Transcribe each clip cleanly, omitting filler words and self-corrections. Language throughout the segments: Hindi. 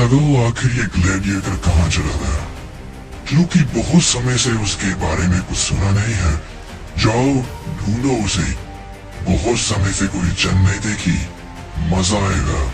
टियागो आखिर ये ग्लैडिएटर कहाँ चला गया? क्योंकि बहुत समय से उसके बारे में कुछ सुना नहीं है। जाओ ढूंढो उसे। बहुत समय से कोई जंग नहीं देखी, मजा आएगा।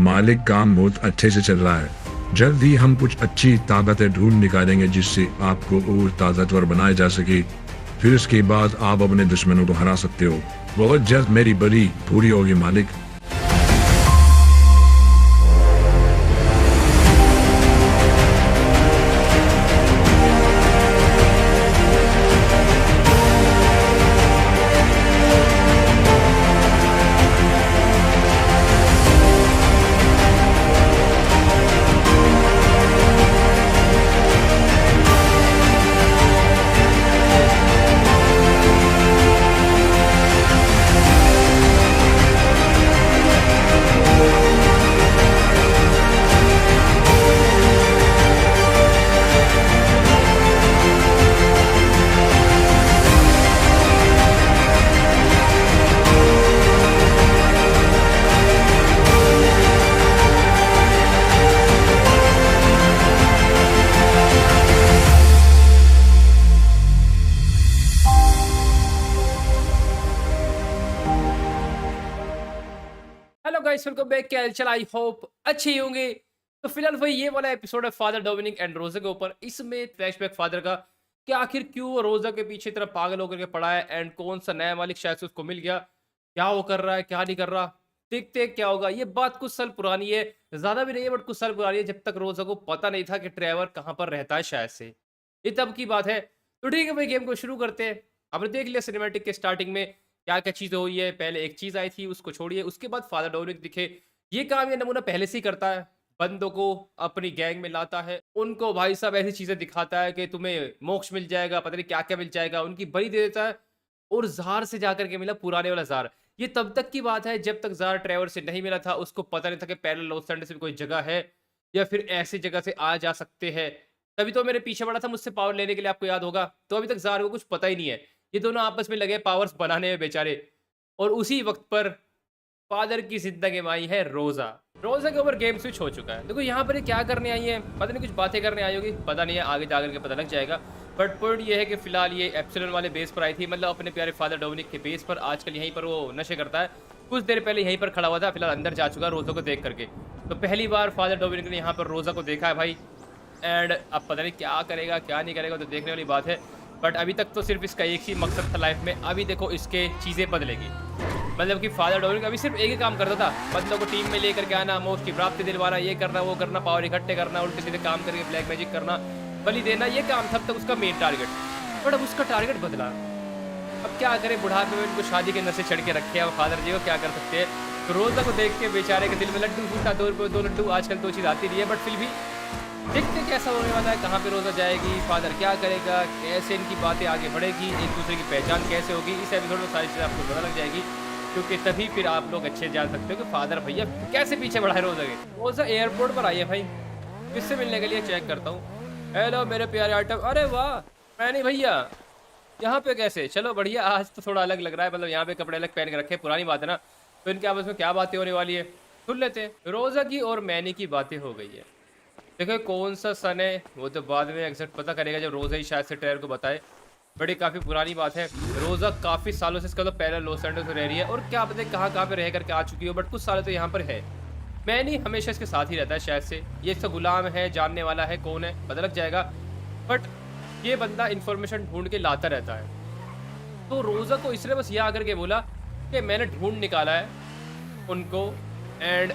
मालिक, काम बहुत अच्छे से चल रहा है। जल्द ही हम कुछ अच्छी ताकतें ढूंढ निकालेंगे जिससे आपको और ताकतवर बनाया जा सके। फिर इसके बाद आप अपने दुश्मनों को हरा सकते हो। बहुत जल्द मेरी बड़ी पूरी होगी मालिक। Hello guys, welcome back. क्या हालचाल? आई होप अच्छे ही होंगे। तो फिलहाल भाई ये वाला एपिसोड है फादर डोमिनिक एंड रोजा के ऊपर। इसमें फ्लैशबैक फादर का कि आखिर क्यों वो रोजा के पीछे तरह पागल होकर के पड़ा है एंड कौन सा नया मालिक शायद से उसको मिल गया। क्या वो कर रहा है, क्या नहीं कर रहा, देखते हैं क्या होगा। ये बात कुछ साल पुरानी है, ज्यादा भी नहीं है बट कुछ साल पुरानी है, जब तक रोजा को पता नहीं था कि ट्रेवर कहाँ पर रहता है शायद से। ये तब की बात है। तो ठीक है भाई, गेम को शुरू करते हैं। आपने देख लिया सिनेमैटिक के स्टार्टिंग में क्या क्या चीजें हुई है। पहले एक चीज आई थी, उसको छोड़िए। उसके बाद फादर डोमिनिक दिखे। ये काम ये नमूना पहले से ही करता है, बंदों को अपनी गैंग में लाता है, उनको भाई साहब ऐसी चीजें दिखाता है कि तुम्हें मोक्ष मिल जाएगा, पता नहीं क्या क्या मिल जाएगा, उनकी बलि दे देता है। और जार से जाकर के मिला पुराने वाला जार। ये तब तक की बात है जब तक जार ट्रेवर से नहीं मिला था। उसको पता नहीं था कि पैरेलल लॉस एंड से भी कोई जगह है या फिर ऐसी जगह से आ जा सकते हैं। तभी तो मेरे पीछे पड़ा था मुझसे पावर लेने के लिए, आपको याद होगा। तो अभी तक जार को कुछ पता ही नहीं है। ये दोनों आपस में लगे पावर्स बनाने में बेचारे। और उसी वक्त पर फादर की जिंदगी में आई है रोजा। रोजा के ऊपर गेम स्विच हो चुका है। देखो यहाँ पर ये क्या करने आई है, पता नहीं, कुछ बातें करने आई होगी, पता नहीं है, आगे जाकर के पता लग जाएगा। बट पॉइंट ये है कि फिलहाल ये एप्सिलॉन वाले बेस पर आई थी, मतलब अपने प्यारे फादर डोमिनिक के बेस पर। आजकल यहीं पर वो नशे करता है। कुछ देर पहले यहीं पर खड़ा हुआ था, फिलहाल अंदर जा चुका है रोजा को देख करके। तो पहली बार फादर डोमिनिक ने यहाँ पर रोजा को देखा है भाई। एंड अब पता नहीं क्या करेगा क्या नहीं करेगा, तो देखने वाली बात है। बट अभी तक तो सिर्फ इसका एक ही मकसद था लाइफ में। अभी देखो इसके चीज़ें बदलेगी। मतलब कि फादर डोमिनिक अभी सिर्फ एक ही काम करता था, बंदों को टीम में लेकर के आना, मोक्ष की प्राप्ति दिलवाना, ये करना वो करना, पावर इकट्ठे करना, उल्टे सीधे काम करके ब्लैक मैजिक करना, बलि देना, ये काम था अब तक उसका मेन टारगेट। बट अब उसका टारगेट बदला। अब क्या करे, बुढ़ापे में उनको शादी के नशे चढ़ के रखे हैं। अब फादर जी को क्या कर सकते हैं। तो रोजा को देख के बेचारे के दिल में लड्डू फूटा। 2 रुपये 2 लड्डू, आजकल तो चीज़ आती रही है। बट फिर भी देखते कैसा होने वाला है, कहाँ पे रोजा जाएगी, फादर क्या करेगा, कैसे इनकी बातें आगे बढ़ेगी, एक दूसरे की पहचान कैसे होगी। इस एपिसोड में सारी चीज़ें आपको पता लग जाएगी, क्योंकि तभी फिर आप लोग अच्छे जान सकते हो कि फादर भैया कैसे पीछे बढ़ा है रोजा के। रोजा एयरपोर्ट पर आई है भाई, किससे मिलने के लिए चेक करता हूँ। हेलो मेरे प्यारे आइटम। अरे वाह, मैं नहीं भैया, यहाँ पे कैसे? चलो बढ़िया, आज तो थोड़ा अलग लग रहा है। मतलब यहाँ पे कपड़े अलग पहन के रखे, पुरानी बात है ना। तो इनके आपस में क्या बातें होने वाली है सुन लेते हैं। रोजा की और मैनी की बातें हो गई है। देखो कौन सा सन है वो तो बाद में एग्जैक्ट पता करेगा जब रोजा ही शायद से ट्रेवर को बताए। बट ये काफ़ी पुरानी बात है। रोजा काफ़ी सालों से इसका तो पैरेलल लॉस एंजेलिस में रह रही है। और क्या पता कहाँ पे रह करके आ चुकी हो, बट कुछ सालों तो यहाँ पर है। मैनी हमेशा इसके साथ ही रहता है शायद से, ये इसका गुलाम है, जानने वाला है कौन है पता लग जाएगा, बट ये बंदा इन्फॉर्मेशन ढूंढ के लाता रहता है। तो रोज़ा को इसने बस ये आकर के बोला कि मैंने ढूंढ निकाला है उनको, एंड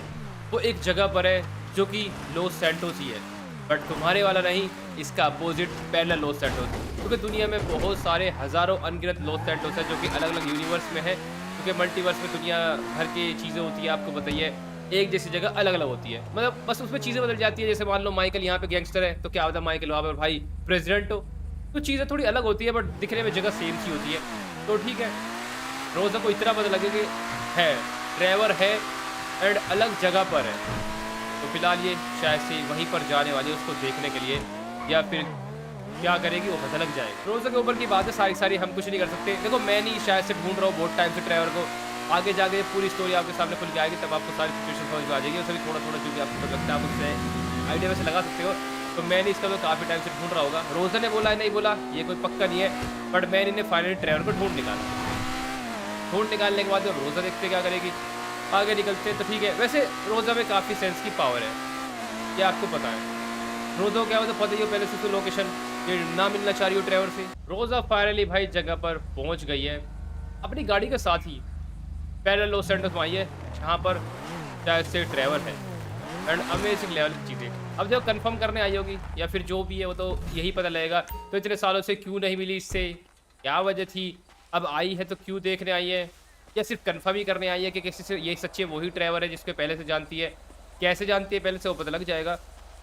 वो एक जगह पर है जो कि लॉस सैंटोस ही है, बट तुम्हारे वाला नहीं, इसका अपोजिट पैरेलल लॉस सैंटोस, क्योंकि दुनिया में बहुत सारे हज़ारों अनगिनत लॉस सैंटोस है जो कि अलग अलग यूनिवर्स में है, क्योंकि मल्टीवर्स में दुनिया भर की चीज़ें होती है, आपको बताइए एक जैसी जगह अलग अलग होती है, मतलब बस उसमें चीज़ें बदल जाती है। जैसे मान लो माइकल यहाँ पे गैंगस्टर है, तो क्या होता है माइकल वहाँ पर भाई प्रेसिडेंट हो, तो चीज़ें थोड़ी अलग होती है, बट दिखने में जगह सेम सी होती है। तो ठीक है, रोज़ा को इतना पता लगे कि है ट्रेवर है एंड अलग जगह पर है, तो फिलहाल ये शायद से वहीं पर जाने वाली है उसको देखने के लिए, या फिर क्या करेगी वो पता लग जाएगा। रोज़ा के ऊपर की बात है सारी हम कुछ नहीं कर सकते। देखो मैं नहीं शायद से ढूंढ रहा हूँ बहुत टाइम से ट्रेवर को, आगे जाके पूरी स्टोरी आपके सामने खुल के आएगी, तब आपको सारी सिचुएशन समझ में आ जाएगी, उससे भी थोड़ा थोड़ा जो भी आपको लगता है आप उससे आइडिया वैसे लगा सकते हो। तो मैंने इसका तो काफ़ी टाइम से ढूंढ रहा होगा, रोज़ा ने बोला है नहीं बोला ये कोई पक्का नहीं है, बट मैंने इन्हें फाइनली ट्रेवर को ढूंढ निकाला। ढूंढ निकालने के बाद जब रोज़ा देखते क्या करेगी, आगे निकलते तो ठीक है। वैसे रोज़ा में काफ़ी सेंस की पावर है, ये आपको पता है। रोज़ा को क्या होता है पता ही हो पहले से, तो लोकेशन ये ना मिलना चाह रही हो ट्रेवर से। रोज़ा फाइनली भाई जगह पर पहुंच गई है अपनी गाड़ी के साथ ही, पैरेलल लॉस सैंटोस में आई है जहाँ पर शायद से ट्रेवर है, एंड अमेजिंग लेवल की चीज़ें। अब जब कंफर्म करने आई होगी या फिर जो भी है वो तो यही पता लगेगा, तो इतने सालों से क्यों नहीं मिली इससे, क्या वजह थी, अब आई है तो क्यों देखने आई है, या सिर्फ कंफर्म ही करने आई है कि किसी से ये सच्चे वही ट्रेवर है जिसको पहले से जानती है, कैसे जानती है पहले से वो पता लग जाएगा।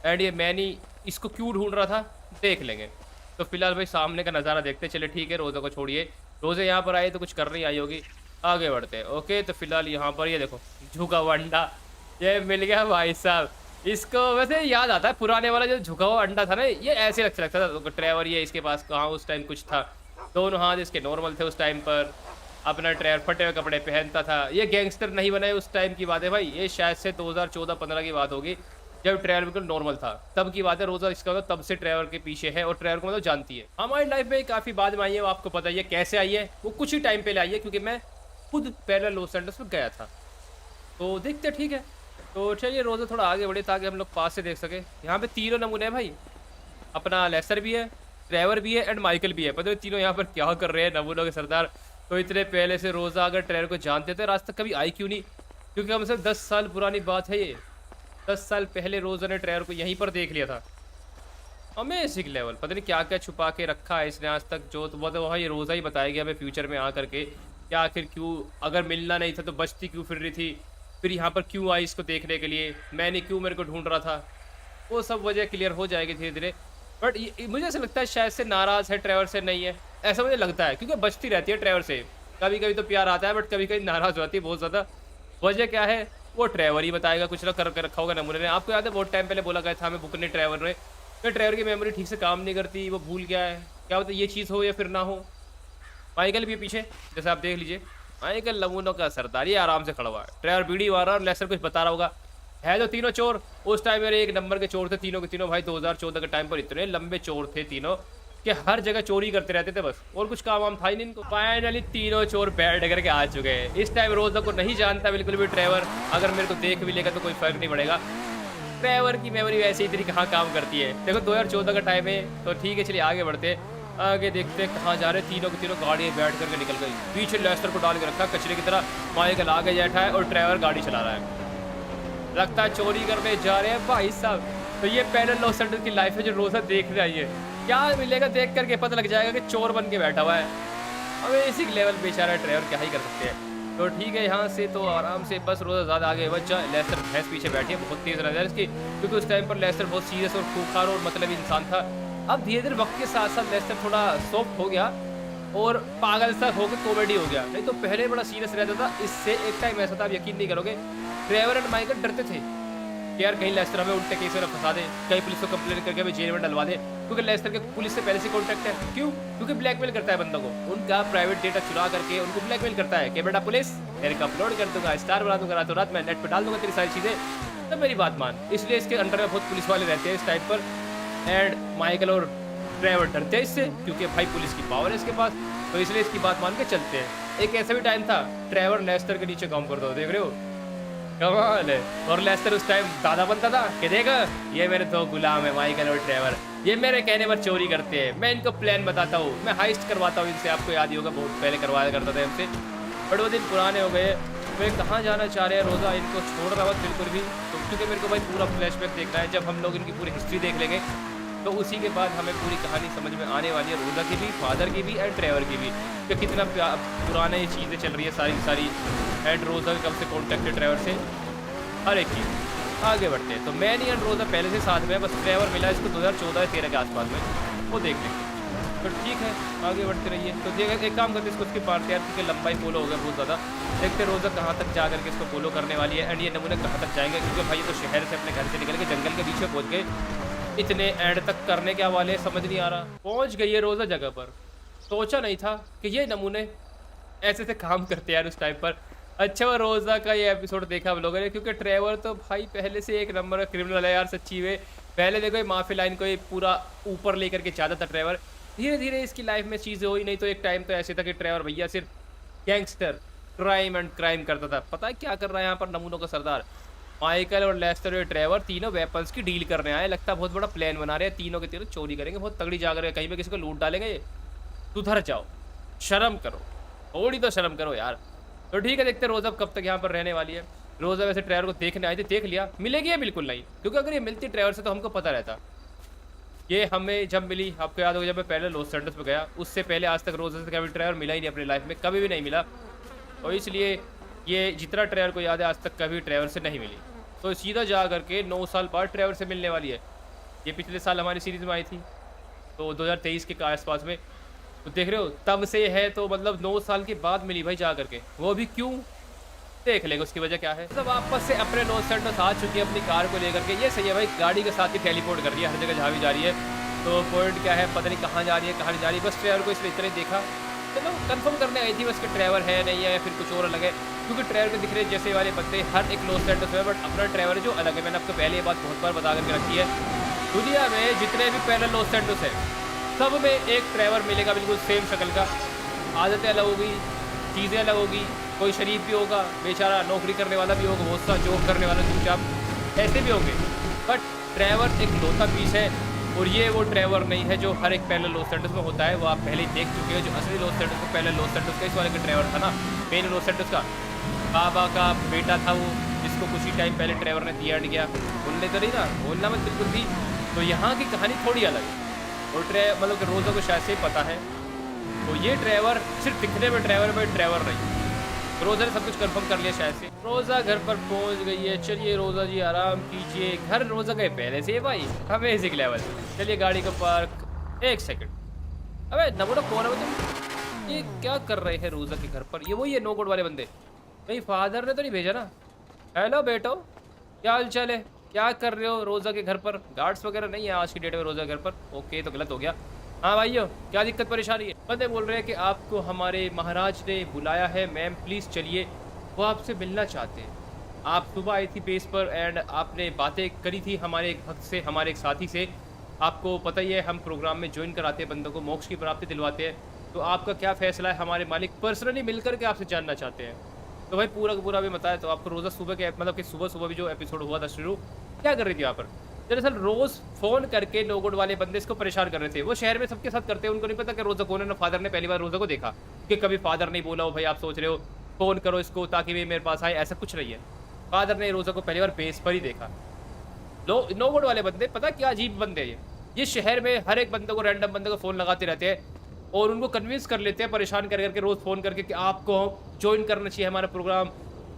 एंड ये मैनी इसको क्यों ढूंढ रहा था देख लेंगे। तो फिलहाल भाई सामने का नज़ारा देखते चले, ठीक है रोज़ा को छोड़िए, रोज़ा यहाँ पर आई तो कुछ कर नहीं आई होगी, आगे बढ़ते हैं। ओके तो फिलहाल यहाँ पर ये देखो झुका हुआ अंडा ये मिल गया भाई साहब। इसको वैसे याद आता है पुराने वाला जो झुका हुआ अंडा था ना, ये ऐसे लगता था तो ट्रेवर, ये इसके पास कहाँ उस टाइम कुछ था, दोनों हाथ इसके नॉर्मल थे उस टाइम पर, अपना ट्रेवर फटे हुए कपड़े पहनता था। ये गैंगस्टर नहीं बनाए उस टाइम की बात है भाई, ये शायद से 2014-15 की बात होगी जब ट्रेवर बिल्कुल नॉर्मल था, तब की बात है। रोज़ा इसका तब से ट्रेवर के पीछे है और ट्रेवर को मतलब जानती है। हमारी लाइफ में काफ़ी बाद में आई है, वो आपको पता ही है कैसे आई है, वो कुछ ही टाइम पहले आई है क्योंकि मैं खुद पैरेलल लॉस सैंटोस में गया था। तो देखते ठीक है, तो चलिए रोज़ा थोड़ा आगे बढ़े ताकि हम लोग पास से देख सके। यहाँ पे तीनों नमूने हैं भाई, अपना लेस्टर भी है, ट्रेवर भी है एंड माइकल भी है। पता है तीनों यहाँ पर क्या कर रहे हैं नमूनों के सरदार। तो इतने पहले से रोज़ा अगर ट्रेवर को जानते थे आज तक कभी आई क्यों नहीं, क्योंकि कम से कम 10 साल पुरानी बात है ये, 10 साल पहले रोज़ा ने ट्रेवर को यहीं पर देख लिया था। अमेजिंग लेवल, पता नहीं क्या क्या छुपा के रखा है इसने आज तक, जो तो वह ये रोज़ा ही बताएगी हमें फ्यूचर में आ करके क्या आखिर क्यों, अगर मिलना नहीं था तो बचती क्यों फिर रही थी, फिर यहाँ पर क्यों आई इसको देखने के लिए, मैंने क्यों मेरे को ढूंढ रहा था, वो सब वजह क्लियर हो जाएगी धीरे धीरे। बट मुझे ऐसा लगता है शायद से नाराज़ है ट्रेवर से, नहीं है ऐसा मुझे लगता है, क्योंकि बचती रहती है ट्रेवर से, कभी कभी तो प्यार आता है बट कभी कभी नाराज़ होती है बहुत ज़्यादा। वजह क्या है वो ट्रेवर ही बताएगा, कुछ ना कर रखा होगा नमूने ने। आपको याद है बहुत टाइम पहले बोला गया था हमें बुक ने ट्रेवर ने, तो ट्रेवर की मेमोरी ठीक से काम नहीं करती, वो भूल गया है, क्या होता है ये चीज़ हो या फिर ना हो। माइकल भी पीछे जैसे आप देख लीजिए, माइकल नमूनों का सरदार ये आराम से खड़ा हुआ है, ट्रेवर बीड़ी मार रहा है और लेस्टर कुछ बता रहा होगा। है जो तीनों चोर उस टाइम मेरे एक नंबर के चोर थे तीनों के तीनों भाई, 2014 के टाइम पर इतने लंबे चोर थे तीनों कि हर जगह चोरी करते रहते थे बस, और कुछ काम वाम था ही नहीं इनको। फाइनली तीनों चोर बैठ करके आ चुके हैं। इस टाइम रोज़ा को नहीं जानता बिल्कुल भी ट्रेवर, अगर मेरे को देख भी लेगा तो कोई फर्क नहीं पड़ेगा। ट्रेवर की मेमोरी वैसे इतनी कहाँ काम करती है। देखो 2014 का टाइम है, तो ठीक है चलिए आगे बढ़ते, आगे देखते कहाँ जा रहे। तीनों के तीनों गाड़ी बैठ करके निकल गई, पीछे लेस्टर को डाल के रखा कचरे की तरह, माइकल आगे बैठा है और ट्रेवर गाड़ी चला रहा है, लगता है चोरी करने जा रहे हैं भाई साहब। तो ये पैरेलल लॉस सैंटोस की लाइफ है जो रोज़ा देख रही है, क्या मिलेगा देख करके पता लग जाएगा कि चोर बन के बैठा हुआ है। अब इसी लेवल बेचारा ट्रेवर क्या ही कर सकते हैं। तो ठीक है यहाँ से तो आराम से बस रोज़ा ज़्यादा आगे बच जाए। लेस्टर भैंस पीछे बैठी है, बहुत तेज़ नजर है इसकी, क्योंकि उस टाइम पर लेस्टर बहुत सीरियस और खूंखार और मतलब इंसान था। अब धीरे धीरे वक्त के साथ साथ लेस्टर थोड़ा सॉफ्ट हो गया और पागल सा होकर कॉमेडी हो गया, नहीं तो पहले बड़ा सीरियस रहता था। इससे एक टाइम ऐसा था, आप यकीन नहीं करोगे, ट्रेवर एंड माइकल डरते थे कि यार कहीं लेस्टर हमें उल्टे केस में फंसा दे, कहीं पुलिस को कंप्लेन करके हमें जेल में डलवा दे, क्योंकि लेस्टर के पुलिस से पहले से कॉन्टैक्ट है। क्यों? क्योंकि ब्लैकमेल करता है बंदों को, उनका प्राइवेट डेटा चुरा करके उनको ब्लैकमेल करता है कि बेटा पुलिस तेरे को अपलोड कर दूंगा, स्टार बना दूंगा, रातों रात मैं नेट पर डाल दूंगा तेरी सारी चीज़ें, तब मेरी बात मान। इसलिए इसके अंडर में बहुत पुलिस वाले रहते हैं इस टाइप पर, एंड माइकल और ट्रेवर डरते हैं इससे क्योंकि भाई पुलिस की पावर है इसके पास, तो इसलिए इसकी बात मान के चलते हैं। एक ऐसा भी टाइम था ट्रेवर लेस्टर के नीचे काम करता था, देख रहे हो, कमाल है। और लेस्टर उस टाइम दादा बनता था कि देखा ये मेरे दो गुलाम है माइकल और ट्रेवर, ये मेरे कहने पर चोरी करते हैं, मैं इनको प्लान बताता हूँ, मैं हाइस्ट करवाता हूँ इनसे। आपको याद ही होगा बहुत पहले करवाया करता था इनसे, बट वो दिन पुराने हो गए। वे कहाँ जाना चाह रहे हैं रोज़ा, इनको छोड़ रहा मत बिल्कुल भी, तो क्योंकि मेरे को भाई पूरा फ्लैशबैक देखना है। जब हम लोग इनकी पूरी हिस्ट्री देख लेंगे तो उसी के बाद हमें पूरी कहानी समझ में आने वाली है, रोज़ा की भी, फादर की भी एंड ट्रेवर की भी, कि कितना पुराने ये चीज़ें चल रही है सारी एंड रोज़ा कब से कॉन्टेक्ट है ट्रेवर से, हर एक चीज़। आगे बढ़ते हैं। तो मैनी एंड रोज़ा पहले से साथ में है, बस ट्रेवर मिला इसको 2014-13 के आसपास में, वो देख लेंगे। तो ठीक है, आगे बढ़ते रहिए। तो देखिए एक काम करते हैं, इसको उसकी पार्ट यार क्योंकि लंबाई फॉलो हो गया बहुत ज़्यादा। देखते रोज़ा कहाँ तक जा करके इसको फॉलो करने वाली है एंड ये नमूने कहाँ तक जाएंगे, क्योंकि भाई ये तो शहर से अपने घर से निकल के जंगल के बीच में पहुँच गए। इतने एंड तक करने के हवाले समझ नहीं आ रहा। पहुँच गई है रोज़ा जगह पर, सोचा नहीं था कि ये नमूने ऐसे से काम करते यार उस टाइम पर। अच्छा वो रोज़ा का ये एपिसोड देखा हम लोगों ने, क्योंकि ट्रेवर तो भाई पहले से एक नंबर का क्रिमिनल है यार सच्ची में। पहले देखो ये माफी लाइन को ये पूरा ऊपर लेकर के चाहता था ट्रेवर, धीरे धीरे इसकी लाइफ में चीज़ें हुई। नहीं तो एक टाइम तो ऐसे था कि ट्रेवर भैया सिर्फ गैंगस्टर क्राइम एंड क्राइम करता था। पता है क्या कर रहा है यहाँ पर नमूनों का सरदार माइकल और लेस्टर और ट्रेवर, तीनों वेपन्स की डील करने आए। लगता है बहुत बड़ा प्लान बना रहे हैं, तीनों के तीनों चोरी करेंगे, बहुत तगड़ी जाकर कहीं पे किसी को लूट डालेंगे। ये सुधर जाओ, शर्म करो, थोड़ी तो शर्म करो यार। तो ठीक है, देखते हैं रोज़ा कब तक यहाँ पर रहने वाली है। रोज़ा वैसे ट्रेवर को देखने आई थी, देख लिया, मिलेगी या बिल्कुल नहीं, क्योंकि अगर ये मिलती ट्रेवर से तो हमको पता रहता। ये हमें जब मिली, आपको याद होगा जब मैं पहले लॉस एंजल्स में गया, उससे पहले आज तक रोज़ा से कभी ट्रेवर मिला ही नहीं अपनी लाइफ में, कभी भी नहीं मिला। और इसलिए ये जितना ट्रेवर को याद है आज तक कभी ट्रेवर से नहीं मिली। तो सीधा जा करके 9 साल बाद ट्रेवर से मिलने वाली है। ये पिछले साल हमारी सीरीज़ में आई थी, तो 2023 के आसपास में। तो देख रहे हो तब से है, तो मतलब 9 साल के बाद मिली भाई जा करके, वो भी क्यों देख लेगा उसकी वजह क्या है। सब वापस से अपने लॉस एंजल्स आ चुकी है अपनी कार को लेकर के। ये सही है भाई, गाड़ी के साथ ही टेलीपोर्ट कर रही है हर जगह जहाँ भी जा रही है। तो पॉइंट क्या है पता नहीं, कहाँ जा रही है कहाँ नहीं जा रही है, बस ट्रेवर को इसने इतना ही देखा, चलो कंफर्म करने आई थी बस कि ट्रेवर है नहीं है या फिर कुछ और अलग है। क्योंकि ट्रेवर के दिख रहे जैसे वाले बंदे हर एक लॉस एंजल्स में, बट अपना ट्रेवर जो अलग है। मैंने आपको पहले ये बात बहुत बार बता करके रखी है, दुनिया में जितने भी पहले लॉस एंजल्स है सब में एक ट्रेवर मिलेगा बिल्कुल सेम शक्ल का। आदतें अलग होगी, चीज़ें अलग होगी, कोई शरीफ भी होगा बेचारा, नौकरी करने वाला भी होगा, बहुत सा जॉब करने वाला चुपचाप, ऐसे भी होंगे। बट ट्रेवर एक लौता पीस है, और ये वो ट्रेवर नहीं है जो हर एक पहले लॉस एंजल्स में होता है। वो आप पहले ही देख चुके हो, जो असली लॉस एंजल्स में पहले लॉस एंजल्स का इस वाले का ट्रेवर था ना, मेन लॉस एंजल्स का बाबा का बेटा था वो, जिसको कुछ ही टाइम पहले ट्रेवर ने दिया गया। बोलने तो नहीं ना, बोलना मत बिल्कुल भी। तो यहाँ की कहानी थोड़ी अलग है, और मतलब कि रोज़ा को शायद से ही पता है। तो ये ट्रेवर सिर्फ दिखने में ट्रेवर में ट्रेवर नहीं। रोज़ा ने सब कुछ कंफर्म कर लिया शायद से। रोज़ा घर पर पहुंच गई है। चलिए रोज़ा जी आराम कीजिए, घर रोज़ा गए पहले से भाई, अमेजिंग लेवल। चलिए गाड़ी को पार्क। एक सेकंड, अबे नमूना कौन है तुम? ये क्या कर रहे हैं रोज़ा के घर पर? ये वही है नो कोड वाले बंदे? भाई फादर ने तो नहीं भेजा ना? हेलो बेटो, क्या हाल चाल है, क्या कर रहे हो रोज़ा के घर पर? गार्ड्स वगैरह नहीं है आज की डेट में रोज़ा घर पर? ओके, तो गलत हो गया। हाँ भाइयों, क्या दिक्कत परेशानी है? बंदे बोल रहे हैं कि आपको हमारे महाराज ने बुलाया है। मैम प्लीज़ चलिए, वो आपसे मिलना चाहते हैं। आप सुबह आई थी बेस पर एंड आपने बातें करी थी हमारे एक भक्त से, हमारे एक साथी से। आपको पता ही है हम प्रोग्राम में ज्वाइन कराते हैं बंदों को, मोक्ष की प्राप्ति दिलवाते हैं। तो आपका क्या फैसला है? हमारे मालिक पर्सनली मिलकर के आपसे जानना चाहते हैं। तो भाई पूरा का पूरा भी बताया। तो आपको रोज़ा सुबह के मतलब कि सुबह भी जो एपिसोड हुआ था शुरू, क्या कर रही थी यहाँ पर? दरअसल रोज़ फ़ोन करके नो कोड वाले बंदे इसको परेशान कर रहे थे। वो शहर में सबके साथ करते हैं, उनको नहीं पता कि रोज़ा कौन है ना। फादर ने पहली बार रोज़ा को देखा कि कभी फादर नहीं बोला हो भाई आप सोच रहे हो फ़ोन करो इसको ताकि वे मेरे पास आए, ऐसा कुछ नहीं है। फादर ने रोज़ा को पहली बार बेस पर ही देखा। नो कोड वाले बंदे पता क्या अजीब बंदे हैं ये शहर में हर एक बंदे को, रैंडम बंदे को फ़ोन लगाते रहते हैं और उनको कन्विंस कर लेते हैं, परेशान कर करके रोज़ फ़ोन करके कि आपको ज्वाइन करना चाहिए हमारा प्रोग्राम,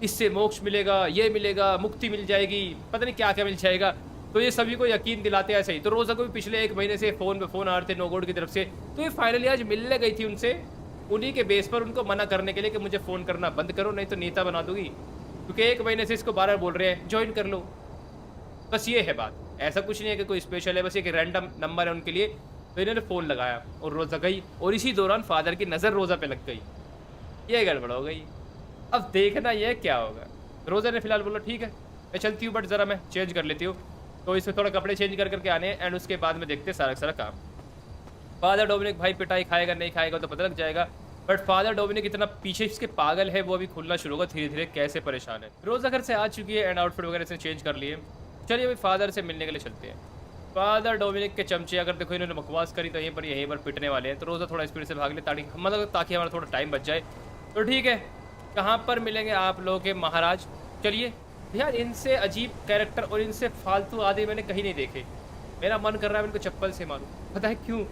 इससे मोक्ष मिलेगा, ये मिलेगा, मुक्ति मिल जाएगी, पता नहीं क्या क्या मिल जाएगा। तो ये सभी को यकीन दिलाते हैं ऐसे ही। तो रोज़ा को भी पिछले 1 महीने से फ़ोन पे फ़ोन आ रहे थे नो कोड की तरफ से। तो ये फाइनली आज मिलने गई थी उनसे, उन्हीं के बेस पर उनको मना करने के लिए कि मुझे फ़ोन करना बंद करो नहीं तो नेता बना दूंगी। क्योंकि 1 महीने से इसको बार-बार बोल रहे हैं ज्वाइन कर लो। बस ये है बात, ऐसा कुछ नहीं है कि कोई स्पेशल है, बस एक रैंडम नंबर है उनके लिए। तो इन्होंने फ़ोन लगाया और रोज़ा गई, और इसी दौरान फादर की नज़र रोज़ा पे लग गई। ये गड़बड़ हो गई। अब देखना ये क्या होगा। रोज़ा ने फिलहाल बोला ठीक है मैं चलती हूँ, बट ज़रा मैं चेंज कर लेती हूँ। तो इसमें थोड़ा कपड़े चेंज कर करके आने एंड उसके बाद में देखते सारा काम। फादर डोमिनिक भाई पिटाई खाएगा नहीं खाएगा तो पता लग जाएगा। बट फादर डोमिनिक इतना पीछे इसके पागल है, वो अभी खुलना शुरू होगा धीरे धीरे कैसे परेशान है। रोज़ा घर से आ चुकी है एंड आउटफिट वगैरह से चेंज कर लिए। चलिए अभी फादर से मिलने के लिए चलते हैं। फादर डोमिनिक के चमचे अगर देखो इन्होंने बकवास करी तो यहीं पर पिटने वाले हैं। तो रोज़ा थोड़ा स्पीड से भाग ले ताकि हमारा थोड़ा टाइम बच जाए। तो ठीक है, कहाँ पर मिलेंगे आप लोगों के महाराज? चलिए यार, इनसे अजीब कैरेक्टर और इनसे फालतू आदमी मैंने कहीं नहीं देखे। मेरा मन कर रहा है इनको चप्पल से मारूं। पता है क्यों?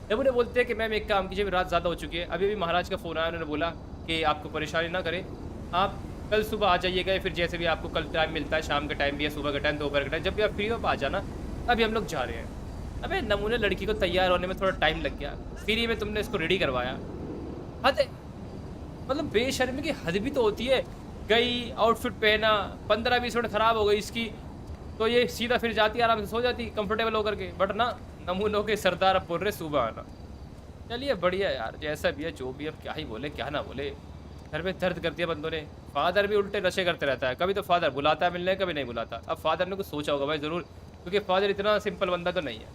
जब उन्हें बोलते हैं कि मैम एक काम कीजिए, रात ज़्यादा हो चुकी है। अभी भी महाराज का फ़ोन आया, उन्होंने बोला कि आपको परेशानी ना करें, आप कल सुबह आ जाइएगा, फिर जैसे भी आपको कल टाइम मिलता है, शाम का टाइम भी है, सुबह का टाइम, दोपहर का टाइम, जब भी आप फ्री हो आप आ जाना। अभी हम लोग जा रहे हैं। अबे नमूने लड़की को तैयार होने में थोड़ा टाइम लग गया, फ्री में तुमने इसको रेडी करवाया। हद, मतलब बेशर्मी की हद भी तो होती है। गई, आउटफिट पहना, 15-20 मिनट ख़राब हो गई इसकी, तो ये सीधा फिर जाती, आराम से सो जाती कंफर्टेबल होकर के। बट ना, नमूनों के सरदार अब बोल रहे सुबह आना। चलिए बढ़िया यार, जैसा भी है जो भी, अब क्या ही बोले क्या ना बोले। घर में दर्द कर दिया बंदों ने। फादर भी उल्टे नशे करते रहता है, कभी तो फादर बुलाता है मिलने, कभी नहीं बुलाता। अब फादर ने कुछ सोचा होगा भाई ज़रूर, क्योंकि फादर इतना सिंपल बंदा तो नहीं है।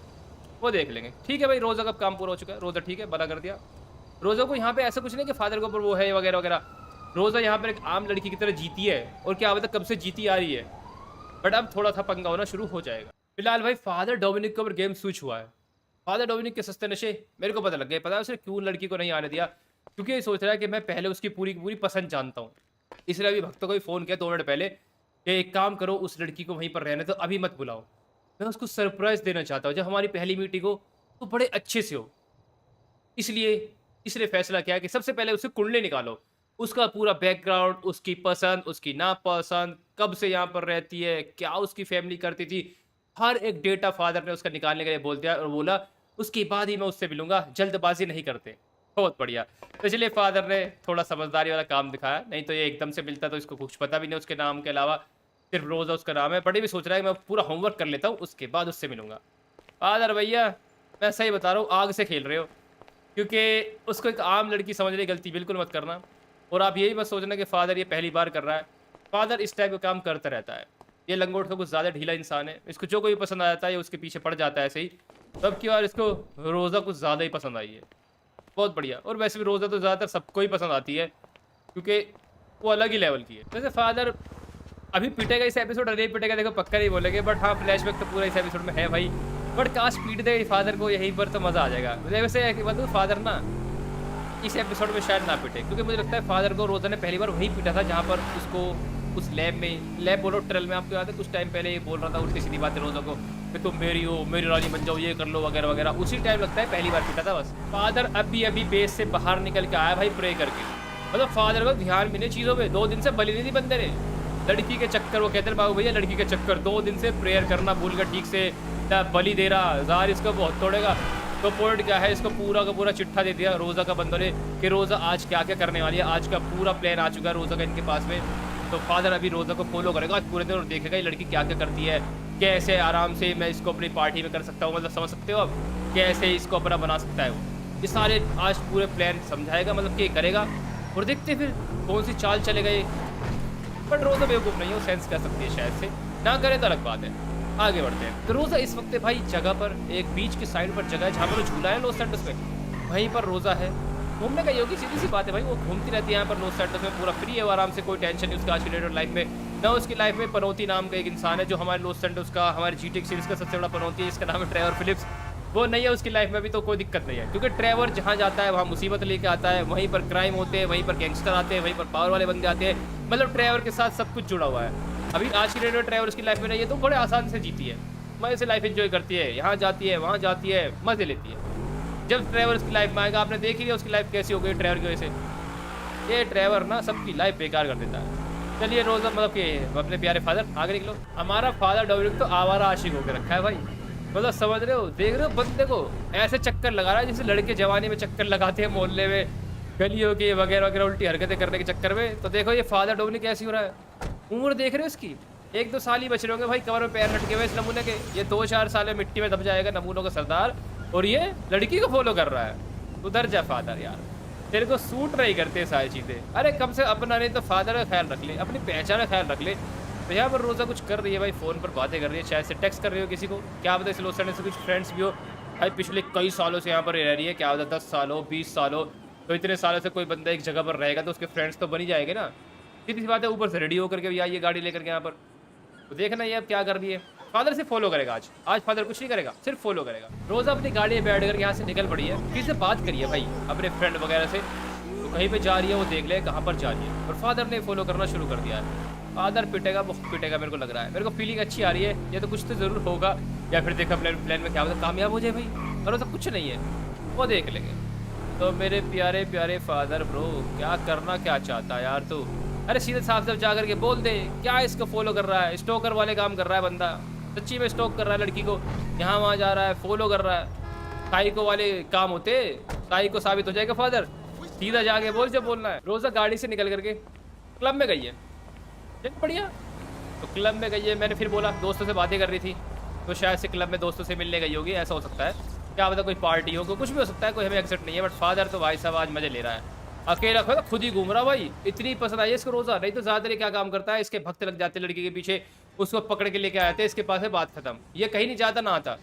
वो देख लेंगे। ठीक है भाई, रोज़ा का काम पूरा हो चुका है। रोज़ा ठीक है, भला कर दिया। रोज़ा को यहाँ पे ऐसा कुछ नहीं कि फादर के ऊपर वो है वगैरह वगैरह। रोज़ा यहाँ पर एक आम लड़की की तरह जीती है, और क्या पता कब से जीती आ रही है। बट अब थोड़ा सा पंगा होना शुरू हो जाएगा। फिलहाल भाई फादर डोमिनिक के ऊपर गेम स्विच हुआ है। फादर डोमिनिक के सस्ते नशे मेरे को पता लग गए। पता है उसने क्यों लड़की को नहीं आने दिया? क्योंकि ये सोच रहा है कि मैं पहले उसकी पूरी की पूरी पसंद जानता हूँ। इसलिए अभी भक्तों को भी फ़ोन किया 2 मिनट पहले कि एक काम करो, उस लड़की को वहीं पर रहने दो, अभी मत बुलाओ। मैं उसको सरप्राइज़ देना चाहता हूँ। जब हमारी पहली मीटिंग हो तो बड़े अच्छे से हो। इसलिए फैसला किया कि सबसे पहले उससे कुंडली निकालो, उसका पूरा बैकग्राउंड, उसकी पसंद, उसकी नापसंद, कब से यहाँ पर रहती है, क्या उसकी फैमिली करती थी, हर एक डेटा फादर ने उसका निकालने के लिए बोल दिया और बोला उसके बाद ही मैं उससे मिलूंगा, जल्दबाजी नहीं करते। बहुत बढ़िया। तो चलिए फादर ने थोड़ा समझदारी वाला काम दिखाया, नहीं तो ये एकदम से मिलता तो इसको कुछ पता भी नहीं उसके नाम के अलावा, सिर्फ रोज़ा उसका नाम है। बट ये भी सोच रहा है कि मैं पूरा होमवर्क कर लेता हूँ, उसके बाद उससे मिलूंगा। फादर भैया, मैं सही बता रहा हूँ, आग से खेल रहे हो, क्योंकि उसको एक आम लड़की समझने की गलती बिल्कुल मत करना। और आप यही मत सोचना कि फादर ये पहली बार कर रहा है। फादर इस टाइप का काम करता रहता है। ये लंगोट का कुछ ज़्यादा ढीला इंसान है, इसको जो कोई पसंद आ जाता है ये उसके पीछे पड़ जाता है ऐसे ही। तब की बार इसको रोज़ा कुछ ज़्यादा ही पसंद आई है। बहुत बढ़िया। और वैसे भी रोज़ा तो ज़्यादातर सबको ही पसंद आती है, क्योंकि वो अलग ही लेवल की है। वैसे फादर अभी पिटेगा इस एपिसोड, नहीं पिटेगा देखो पक्का नहीं बोलेंगे, बट हाँ फ्लैशबैक तो पूरा इस एपिसोड में है भाई। बट काश पीट दे फादर को यहीं पर तो मज़ा आ जाएगा। वैसे मतलब फादर ना इस एपिसोड में शायद ना पिटे, क्योंकि मुझे लगता है फादर को रोज़ा ने पहली बार वही पीटा था जहाँ पर उसको उस लैब बोलो ट्रेल में, आपको याद है कुछ टाइम पहले ये बोल रहा था उल्टी सीधी बातें रोज़ा को कि तुम मेरी हो, मेरी रानी बन जाओ, ये कर लो वगैरह वगैरह। उसी टाइम लगता है पहली बार पीटा था बस। फादर अभी बेस से बाहर निकल के आया भाई प्रे करके। मतलब फादर को ध्यान भी नहीं चीज़ों पर। 2 दिन से बलि नहीं थी बंदे ने, लड़की के चक्कर, वो कहते हैं बाबू भैया लड़की के चक्कर, 2 दिन से प्रेयर करना भूल कर ठीक से बलि दे रहा, ज़ाहिर इसको बहुत तोड़ेगा। तो पॉइंट क्या है, इसको पूरा का पूरा चिट्ठा दे दिया रोज़ा का बंदों ने कि रोज़ा आज क्या क्या करने वाली है। आज का पूरा प्लान आ चुका है रोज़ा का इनके पास में। तो फादर अभी रोज़ा को फॉलो करेगा आज पूरे दिन और देखेगा ये लड़की क्या क्या करती है, कैसे आराम से मैं इसको अपनी पार्टी में कर सकता हूँ। मतलब समझ सकते हो आप, कैसे इसको अपना बना सकता है वो। ये सारे आज पूरे प्लान समझाएगा, मतलब कि करेगा, और देखते फिर कौन सी चाल चलेगा ये। बट रोज़ा बेवकूफ़ नहीं है, वो सेंस कर सकती है शायद से, ना करे तो अलग बात है। आगे बढ़ते हैं। तो रोज़ा इस वक्त भाई जगह पर, एक बीच की साइड पर जगह है जहाँ पर झूला है लॉस सैंटोस में, वहीं पर रोज़ा है। घूमने का योगी सीधी सी बात है भाई, वो घूमती रहती है यहाँ पर लॉस सैंटोस में, पूरा फ्री है वो आराम से, कोई टेंशन नहीं उसका आज की रिलेटेड लाइफ में। ना उसकी लाइफ में पनौती नाम का एक इंसान है जो हमारे लॉस सैंटोस का, हमारे जीटीए सीरीज का सबसे बड़ा पनौती है, जिसका नाम है ट्रेवर फिलिप्स। वो नहीं है उसकी लाइफ में भी, तो कोई दिक्कत नहीं है, क्योंकि ट्रेवर जहाँ जाता है वहाँ मुसीबत लेके आता है, वहीं पर क्राइम होते हैं, वहीं पर गैंगस्टर आते हैं, वहीं पर पावर वाले बंदे आते हैं। मतलब ट्रेवर के साथ सब कुछ जुड़ा हुआ है। अभी आज की डेट में ट्रेवर उसकी लाइफ में नहीं है, तो बड़े आसान से जीती है, मज़े से लाइफ एंजॉय करती है, यहाँ जाती है वहाँ जाती है, मज़े लेती है। जब ट्रेवर उसकी लाइफ में आएगा, आपने देख ही लिया उसकी लाइफ कैसी हो गई ट्रेवर की वजह से। ये ट्रेवर ना सबकी लाइफ बेकार कर देता है। चलिए रोज़ा, मतलब कि अपने प्यारे फादर आगे निकलो। हमारा फादर डोमिनिक तो आवारा आशिक होकर रखा है भाई, मतलब समझ रहे हो, देख रहे हो बंदे को ऐसे चक्कर लगा रहा है जैसे लड़के जवानी में चक्कर लगाते हैं मोहल्ले में, गलियों के वगैरह वगैरह उल्टी हरकतें करने के चक्कर में। तो देखो ये फादर डोमिनिक कैसी हो रहा है, उम्र देख रहे हो इसकी, 1-2 साल ही बच रहे होंगे भाई कमर में पैर लटके हुए इस नमूने के। ये 2-4 साल में मिट्टी में दब जाएगा नमूनों का सरदार, और ये लड़की को फॉलो कर रहा है। उधर जा फादर यार, तेरे को सूट नहीं करते सारी चीज़ें। अरे कम से अपना नहीं तो फादर का ख्याल रख ले, अपनी पहचान का ख्याल रख ले। तो यहाँ पर रोज़ा कुछ कर रही है भाई, फ़ोन पर बातें कर रही है, शायद से टेक्स्ट कर रही हो किसी को, क्या पता इस लोग से कुछ फ्रेंड्स भी हो भाई, पिछले कई सालों से यहाँ पर रह रही है, क्या पता 10 साल हो 20 साल हो। तो इतने सालों से कोई बंदा एक जगह पर रहेगा तो उसके फ्रेंड्स तो बन ही जाएंगे ना। सीधी सी बात है, ऊपर से रेडी होकर के भी आइए गाड़ी लेकर के यहाँ पर। तो देखना ये अब क्या कर रही है। फादर से फॉलो करेगा आज फादर कुछ नहीं करेगा, सिर्फ फॉलो करेगा। रोजा अपनी गाड़ी में बैठ कर यहाँ से निकल पड़ी है। किसी से बात करिए भाई अपने फ्रेंड वगैरह से, तो कहीं पे जा रही है वो देख ले कहाँ पर जा रही है। और फादर ने फॉलो करना शुरू कर दिया है। फादर पिटेगा, बहुत पिटेगा मेरे को लग रहा है। मेरे को फीलिंग अच्छी आ रही है, ये तो कुछ तो जरूर होगा, या फिर देखा प्लान में क्या होता कामयाब हो जाए भाई। और तो कुछ नहीं है, वो देख लेंगे। तो मेरे प्यारे प्यारे फादर ब्रो, क्या करना क्या चाहता है यार तू? अरे सीधे साफ साफ जा करके बोल दे, क्या इसको फॉलो कर रहा है? स्टोकर वाले काम कर रहा है बंदा, सच्ची में स्टॉक कर रहा है लड़की को, यहाँ वहाँ जा रहा है, फॉलो कर रहा है। ताई को वाले काम होते, ताई को साबित हो जाएगा फादर। सीधा जाके बोल जब बोलना है। रोजा गाड़ी से निकल करके क्लब में गई है। चल बढ़िया, तो क्लब में गई है। मैंने फिर बोला दोस्तों से बातें कर रही थी, तो शायद से क्लब में दोस्तों से मिलने गई होगी, ऐसा हो सकता है। क्या पता कोई पार्टी हो, कुछ भी हो सकता है, कोई हमें एक्सेप्ट नहीं है। बट फादर तो भाई साहब आज मजे ले रहा है, अकेला खुद ही घूम रहा भाई। इतनी पसंद आई है इसको रोजा, नहीं तो ज्यादातर क्या काम करता है, इसके भक्त लग जाते लड़की के पीछे, उसको पकड़ के लेके आए थे, इसके पास है, बात खत्म। ये कहीं नहीं जाता ना आता।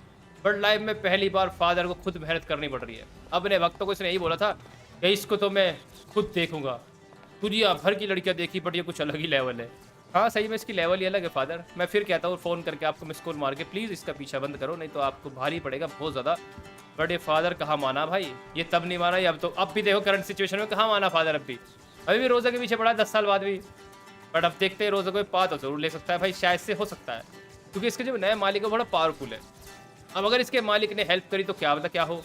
बट लाइफ में पहली बार फादर को खुद मेहनत करनी पड़ रही है। अपने वक्तों को इसने यही बोला था कि इसको तो मैं खुद देखूंगा, दुनिया भर की लड़कियां देखी बट ये कुछ अलग ही लेवल है। हाँ सही में इसकी लेवल ही अलग है फादर। मैं फिर कहता हूँ फ़ोन करके आपको मिस कॉल मार के, प्लीज़ इसका पीछा बंद करो, नहीं तो आपको भारी पड़ेगा बहुत ज़्यादा। बट ये फादर कहाँ माना भाई, ये तब नहीं माना, ये अब तो अब भी देखो करंट सिचुएशन में कहाँ माना फादर। अभी भी रोज़ा के पीछे पड़ा 10 साल बाद भी। बट अब देखते हैं रोज़ा कोई पा तो जरूर ले सकता है भाई, शायद से हो सकता है, क्योंकि इसके जो नया मालिक है बड़ा पावरफुल है। अब अगर इसके मालिक ने हेल्प करी तो क्या पता क्या हो।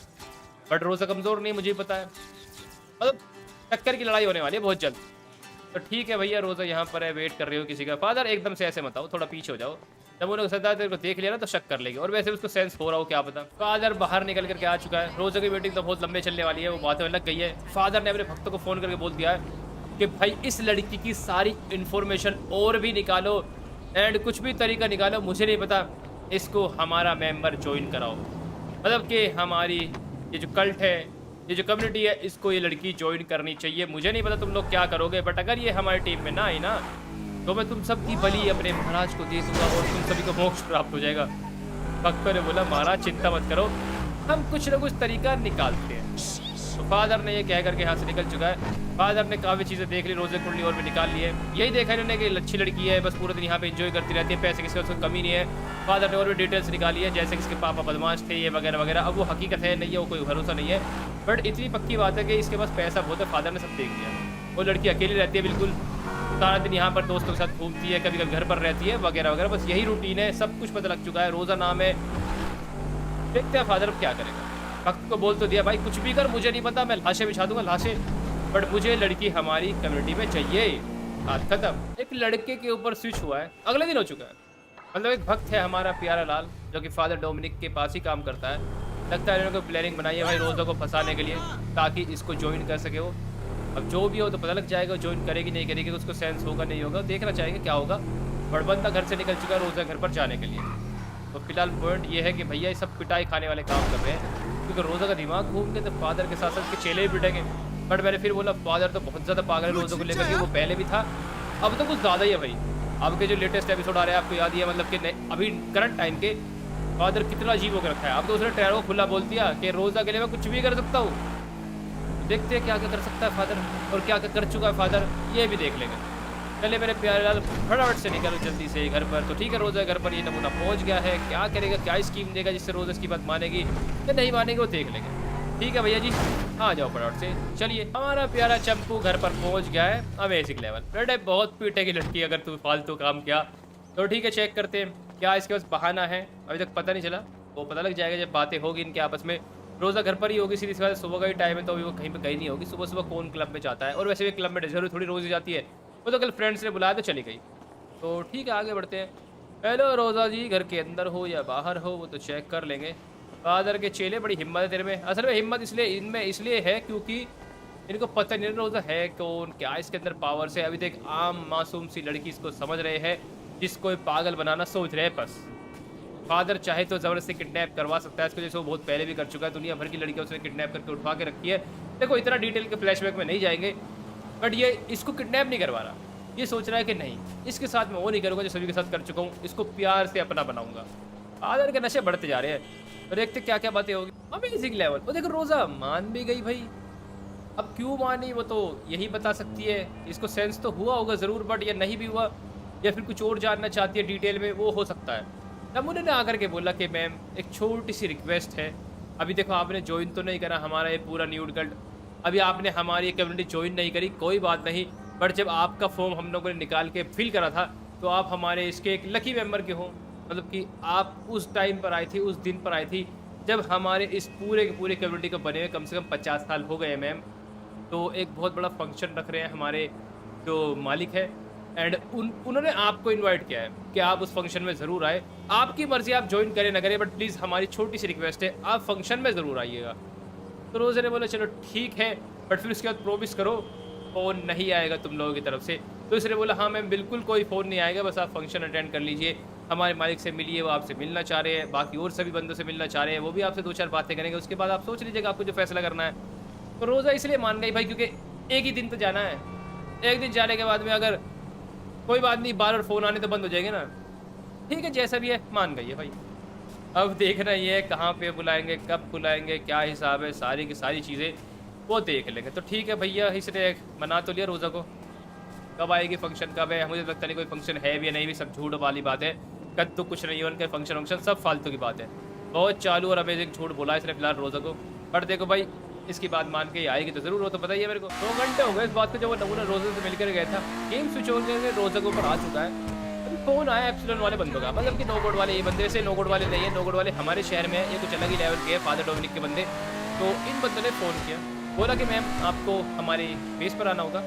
बट रोज़ा कमज़ोर नहीं, मुझे पता है, मतलब टक्कर की लड़ाई होने वाली है बहुत जल्द। तो ठीक है भैया, रोज़ा यहाँ पर है, वेट कर रही हो किसी का। फादर एकदम से ऐसे मत आओ, थोड़ा पीछे हो जाओ। जब उन्होंने सदा तेरे को देख लिया ना तो शक कर लेगी, और वैसे उसको सेंस हो रहा हो क्या पता। फादर बाहर निकल करके आ चुका है। रोज़ा की मीटिंग तो बहुत लंबे चलने वाली है, वो बातें अलग गई है। फादर ने अपने भक्तों को फ़ोन करके बोल दिया है कि भाई इस लड़की की सारी इन्फॉर्मेशन और भी निकालो, एंड कुछ भी तरीका निकालो, मुझे नहीं पता, इसको हमारा मेंबर ज्वाइन कराओ। मतलब कि हमारी ये जो कल्ट है, ये जो कम्युनिटी है, इसको ये लड़की ज्वाइन करनी चाहिए। मुझे नहीं पता तुम लोग क्या करोगे, बट अगर ये हमारी टीम में ना आई ना तो मैं तुम सबकी बलि अपने महाराज को दे दूंगा और तुम सभी को मोक्ष प्राप्त हो जाएगा। भक्तों ने बोला महाराज चिंता मत करो, हम कुछ ना कुछ तरीका निकालते हैं। तो फादर ने ये कह करके यहाँ से निकल चुका है। फादर ने काफ़ी चीज़ें देख ली, रोज़े कुंडली और भी निकाल लिए। यही देखा इन्होंने कि अच्छी लड़की है, बस पूरे दिन यहाँ पे एंजॉय करती रहती है, पैसे किसी उसको कमी नहीं है। फादर ने और भी डिटेल्स निकाली है, जैसे कि इसके पापा बदमाश थे, ये वगैरह वगैरह। अब वो हकीकत है नहीं है, वो कोई भरोसा नहीं है, बट इतनी पक्की बात है कि इसके पास पैसा बहुत है। फादर ने सब देख लिया। वो लड़की अकेली रहती है बिल्कुल, सारा दिन यहाँ पर दोस्तों के साथ घूमती है, कभी कभी घर पर रहती है वगैरह वगैरह, बस यही रूटीन है। सब कुछ पता लग चुका है। रोज़ा नाम है, देखते हैं फादर अब क्या करेगा। भक्त को बोल तो दिया भाई कुछ भी कर, मुझे नहीं पता, मैं लाशें बिछा दूंगा लाशें, बट मुझे लड़की हमारी कम्युनिटी में चाहिए। बात खत्म। एक लड़के के ऊपर स्विच हुआ है, अगले दिन हो चुका है। मतलब एक भक्त है हमारा प्यारा लाल, जो कि फादर डोमिनिक के पास ही काम करता है। लगता है इन्होंने प्लानिंग बनाई है भाई रोज़ा को फंसाने के लिए, ताकि इसको ज्वाइन कर सके वो। अब जो भी हो तो पता लग जाएगा, ज्वाइन करेगी नहीं करेगी, तो उसको सेंस होगा नहीं होगा, देखना चाहेंगे क्या होगा। बड़बंदा घर से निकल चुका है रोज़ा घर पर जाने के लिए। तो फिलहाल पॉइंट ये है कि भैया ये सब पिटाई खाने वाले काम कर रहे हैं, क्योंकि रोज़ा का दिमाग घूम के तो फादर के साथ साथ के चेले भी पिटेंगे। बट मैंने फिर बोला फादर तो बहुत ज़्यादा पागल है रोज़ा को लेकर के, वो पहले भी था, अब तो कुछ ज़्यादा ही है भाई। अब के जो लेटेस्ट एपिसोड आ रहे हैं आपको याद ही है, मतलब कि अभी करंट टाइम के फादर कितना अजीब होकर रखा है। अब तो उसने टैरो खुला बोल दिया कि रोज़ा के लिए मैं कुछ भी कर सकता हूँ। देखते हैं क्या क्या कर सकता है फादर, और क्या क्या कर चुका है फादर, ये भी देख लेंगे। चले मेरे प्यारे लाल, फटाफट से निकलो जल्दी से घर पर। तो ठीक है, रोज़ा घर पर ये नमूना पहुंच गया है। क्या करेगा, क्या स्कीम देगा जिससे रोज़ा इसकी बात मानेगी या नहीं मानेगी, वो देख लेंगे। ठीक है भैया जी, आ जाओ फटाफट से। चलिए, हमारा प्यारा चंपू घर पर पहुंच गया है। Amazing level. बेटे बहुत पीटेगी लड़की अगर तू फालतू काम किया तो। ठीक है, चेक करते हैं क्या इसके पास बहाना है, अभी तक पता नहीं चला। वो पता लग जाएगा जब बातें होगी इनके आपस में। रोज़ा घर पर ही होगी, सीधी सी बात, सुबह का ही टाइम है तो अभी वो कहीं पे गई नहीं होगी। सुबह सुबह कौन क्लब में जाता है, और वैसे भी क्लब में जरूर थोड़ी रोज़ ही जाती है। वो तो कल फ्रेंड्स ने बुलाया तो चली गई। तो ठीक है, आगे बढ़ते हैं। हेलो रोज़ा जी, घर के अंदर हो या बाहर हो वो तो चेक कर लेंगे। फादर के चेले, बड़ी हिम्मत है तेरे में। असल में हिम्मत इसलिए है क्योंकि इनको पता नहीं रोज़ा है कौन, क्या इसके अंदर पावर से। अभी तक आम मासूम सी लड़की इसको समझ रहे हैं, जिसको पागल बनाना सोच रहे हैं बस। फादर चाहे तो ज़बरदस्ती किडनैप करवा सकता है इसको, जैसे वो बहुत पहले भी कर चुका है। दुनिया भर की लड़कियां उसने किडनैप करके उठवा के रखी है। देखो इतना डिटेल के फ्लैशबैक में नहीं जाएंगे, बट ये इसको किडनैप नहीं करवा रहा। ये सोच रहा है कि नहीं, इसके साथ मैं वो नहीं करूँगा जो सभी के साथ कर चुका हूँ, इसको प्यार से अपना बनाऊंगा। फादर के नशे बढ़ते जा रहे हैं, तो देखते क्या क्या बातें होगी। Amazing level. वो देखो रोज़ा मान भी गई भाई, अब क्यों मानी वो तो यही बता सकती है, इसको सेंस तो हुआ होगा ज़रूर, बट ये नहीं भी हुआ या फिर कुछ और जानना चाहती है डिटेल में, वो हो सकता है। तब उन्होंने आकर के बोला कि मैम एक छोटी सी रिक्वेस्ट है, अभी देखो आपने ज्वाइन तो नहीं करा हमारा ये पूरा न्यूड कल्ट, अभी आपने हमारी कम्युनिटी ज्वाइन नहीं करी, कोई बात नहीं, बट जब आपका फॉर्म हम लोगों ने निकाल के फिल करा था तो आप हमारे इसके एक लकी मेंबर के हो, मतलब कि आप उस टाइम पर आई थी, उस दिन पर आई थी जब हमारे इस पूरे के पूरे कम्युनिटी को बने हुए कम से कम 50 साल हो गए मैम। तो एक बहुत बड़ा फंक्शन रख रहे हैं हमारे जो मालिक है, एंड उन्होंने आपको इनवाइट किया है कि आप उस फंक्शन में ज़रूर आए। आपकी मर्ज़ी आप ज्वाइन करें ना करें, बट प्लीज़ हमारी छोटी सी रिक्वेस्ट है, आप फंक्शन में ज़रूर आइएगा। तो रोज़े ने बोला चलो ठीक है, बट फिर उसके बाद प्रॉमिस करो फ़ोन नहीं आएगा तुम लोगों की तरफ से। तो इसने बोला हाँ मैम बिल्कुल कोई फ़ोन नहीं आएगा, बस आप फंक्शन अटेंड कर लीजिए, हमारे मालिक से मिलिए, वो आपसे मिलना चाह रहे हैं, बाकी और सभी बंदों से मिलना चाह रहे हैं, वो भी आपसे 2-4 बातें करेंगे, उसके बाद आप सोच लीजिएगा आपको जो फैसला करना है। तो रोज़ा इसलिए मान गई भाई क्योंकि एक ही दिन तो जाना है, एक दिन जाने के बाद में अगर कोई बात नहीं बार-बार फ़ोन आने तो बंद हो जाएंगे ना, ठीक है जैसा भी है मान गई है भाई। अब देखना ये है कहाँ पे बुलाएँगे, कब बुलाएँगे, क्या हिसाब है, सारी की सारी चीज़ें वो देख लेंगे। तो ठीक है भैया, इसने मना तो लिया रोज़ा को, कब आएगी फंक्शन कब है, मुझे लगता नहीं कोई फंक्शन है भी या नहीं भी, सब झूठ वाली बात है, कद तो कुछ नहीं है उनके फंक्शन वंक्शन सब फालतू की बात है। बहुत चालू और अमेजिंग झूठ बोला इसने फिलहाल रोज़ा को, बट देखो भाई इसकी बात मान के ही आएगी तो ज़रूर, वो तो पता ही है मेरे को। 2 घंटे हो गए इस बात को जब वो नमूना रोज़ा से मिलकर गया था, गेम स्विच ऑन करके रोज़ा के ऊपर आ चुका है। अभी फ़ोन आया एप्सिलॉन वाले बंदों का, मतलब कि नो कोड वाले, ये बंदे वैसे नो कोड वाले नहीं है, नो कोड वाले हमारे शहर में है, ये कुछ अलग ही लेवल के है, फादर डोमिनिक के बंदे। तो इन बंदों ने फ़ोन किया, बोला कि मैम आपको हमारे बेस पर आना होगा,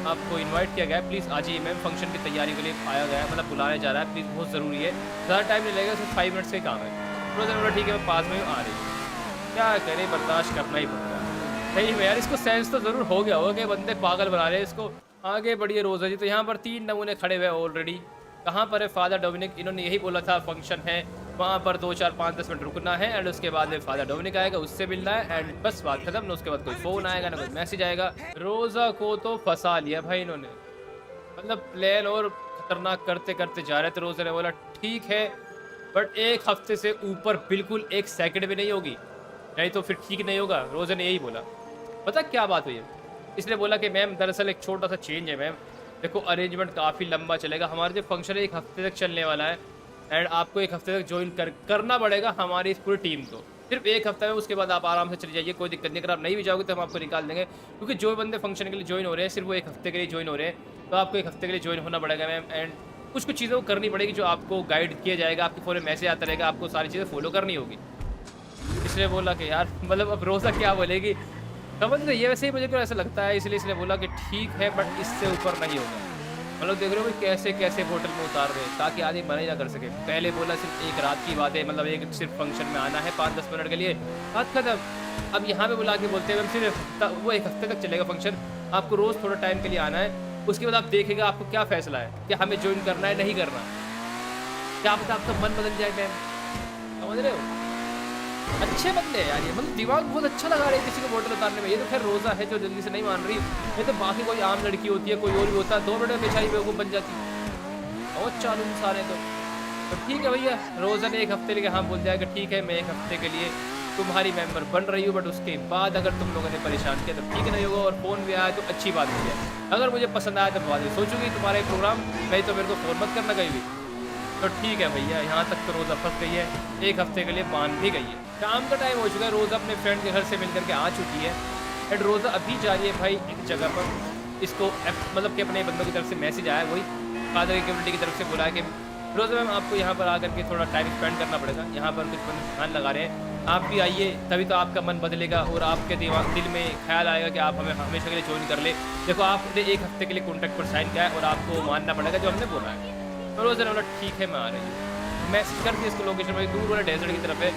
आपको इनवाइट किया गया है, प्लीज़ आ जाइए मैम, फंक्शन की तैयारी के लिए आया गया है, मतलब बुलाया जा रहा है, प्लीज़ बहुत ज़रूरी है, ज़्यादा टाइम नहीं लगेगा, सिर्फ 5 मिनट से काम है। रोज़ा बोला ठीक है मैं पास में आ रही हूँ, क्या करें बर्दाश्त करना ही पड़ेगा। सही में यार इसको सेंस तो ज़रूर हो गया होगा कि बंदे पागल बना रहे हैं इसको। आगे बढ़िए रोज़ा जी, तो यहाँ पर 3 नमूने खड़े हुए ऑलरेडी। कहाँ पर है फादर डोमिनिक, इन्होंने यही बोला था फंक्शन है, वहाँ पर 2, 4, 5, 10 मिनट रुकना है एंड उसके बाद में फादर डोमिनिक आएगा, उससे मिलना है एंड बस बात खत्म। ना उसके बाद कोई फ़ोन आएगा ना कोई मैसेज आएगा। रोज़ा को तो फंसा लिया भाई इन्होंने, मतलब प्लान और खतरनाक करते करते जा रहे थे। रोज़ा ने बोला ठीक है, बट 1 हफ्ते से ऊपर बिल्कुल 1 सेकंड भी नहीं होगी, नहीं तो फिर ठीक नहीं होगा। रोज़ा ने यही बोला। पता क्या बात हुई है, इसने बोला कि मैम दरअसल एक छोटा सा चेंज है मैम, देखो अरेंजमेंट काफ़ी लंबा चलेगा, हमारा जो फंक्शन है 1 हफ्ते तक चलने वाला है एंड आपको 1 हफ्ते तक ज्वाइन करना पड़ेगा हमारी इस पूरी टीम को, सिर्फ 1 हफ्ता में, उसके बाद आप आराम से चले जाइए, कोई दिक्कत नहीं। अगर आप नहीं भी जाओगे तो हम आपको निकाल देंगे, क्योंकि जो बंदे फंक्शन के लिए ज्वाइन हो रहे हैं सिर्फ वो 1 हफ्ते के लिए ज्वाइन हो रहे हैं, तो आपको 1 हफ्ते के लिए ज्वाइन होना पड़ेगा मैम। एंड कुछ चीज़ें वो करनी पड़ेगी जो आपको गाइड किया जाएगा, आपके फ़ोन में मैसेज आता रहेगा, आपको सारी चीज़ें फॉलो करनी होगी। इसलिए बोला कि यार मतलब अब रोज़ा क्या बोलेगी समझ रही है, वैसे ही मुझे को ऐसा लगता है, इसलिए इसने बोला कि ठीक है बट इससे ऊपर नहीं होगा। मतलब देख रहे हो कैसे कैसे होटल में उतार रहे हैं ताकि आदमी मना ही ना कर सके। पहले बोला सिर्फ 1 रात की बात है, मतलब एक सिर्फ फंक्शन में आना है 5-10 मिनट के लिए, बात खत्म। अब यहाँ पे बुला के बोलते हैं सिर्फ वो 1 हफ्ते तक चलेगा फंक्शन, आपको रोज़ थोड़ा टाइम के लिए आना है, उसके बाद आप देखेगा आपको क्या फैसला है, क्या हमें ज्वाइन करना है नहीं करना, क्या पता आपका मन बदल जाए मैम, समझ रहे हो। अच्छे बंदे हैं यार ये, मतलब दिमाग बहुत अच्छा लगा रहे हैं किसी को बोतल उतारने में। ये तो खैर रोज़ा है जो जल्दी से नहीं मान रही, ये तो बाकी कोई आम लड़की होती है, कोई और भी होता, 2 मिनट में बेचारी बेवकूफ़ बन जाती, बहुत चालू सारे तो ठीक है भैया। रोज़ा ने 1 हफ्ते के लिए हाँ बोल जाएगा ठीक है मैं 1 हफ्ते के लिए तुम्हारी मेंबर बन रही हूँ, बट उसके बाद अगर तुम लोगों ने परेशान किया तो ठीक नहीं होगा, और फ़ोन भी आया तो अच्छी बात नहीं है, अगर मुझे पसंद आया तो बाद में सोचूंगी तुम्हारा एक प्रोग्राम, नहीं तो मेरे को फ़ोन मत करना कहीं भी। तो ठीक है भैया, यहाँ तक तो रोज़ा फंस गई है, 1 हफ्ते के लिए मान भी गई है। शाम का टाइम हो चुका है, रोज़ा अपने फ्रेंड के घर से मिल करके आ चुकी है एंड रोज़ा अभी जा रही है भाई एक जगह पर, इसको मतलब कि अपने बंदों की तरफ से मैसेज आया, वही फादर की कम्युनिटी की तरफ से बोला है कि रोज़ा मैम आपको यहाँ पर आकर के थोड़ा टाइम स्पेंड करना पड़ेगा, यहाँ पर कुछ बंदे ध्यान लगा रहे हैं, आप भी आइए तभी तो आपका मन बदलेगा और आपके दिल में ख्याल आएगा कि आप हमें हमेशा के लिए ज्वाइन कर ले। देखो आपने 1 हफ्ते के लिए कॉन्ट्रैक्ट पर साइन किया है और आपको मानना पड़ेगा जो हमने बोला है। तो रोज़ा ने बोला ठीक है मैं आ रही हूँ, मैसेज कर दिया इसको लोकेशन में, दूर वाले डेजर्ट की तरफ है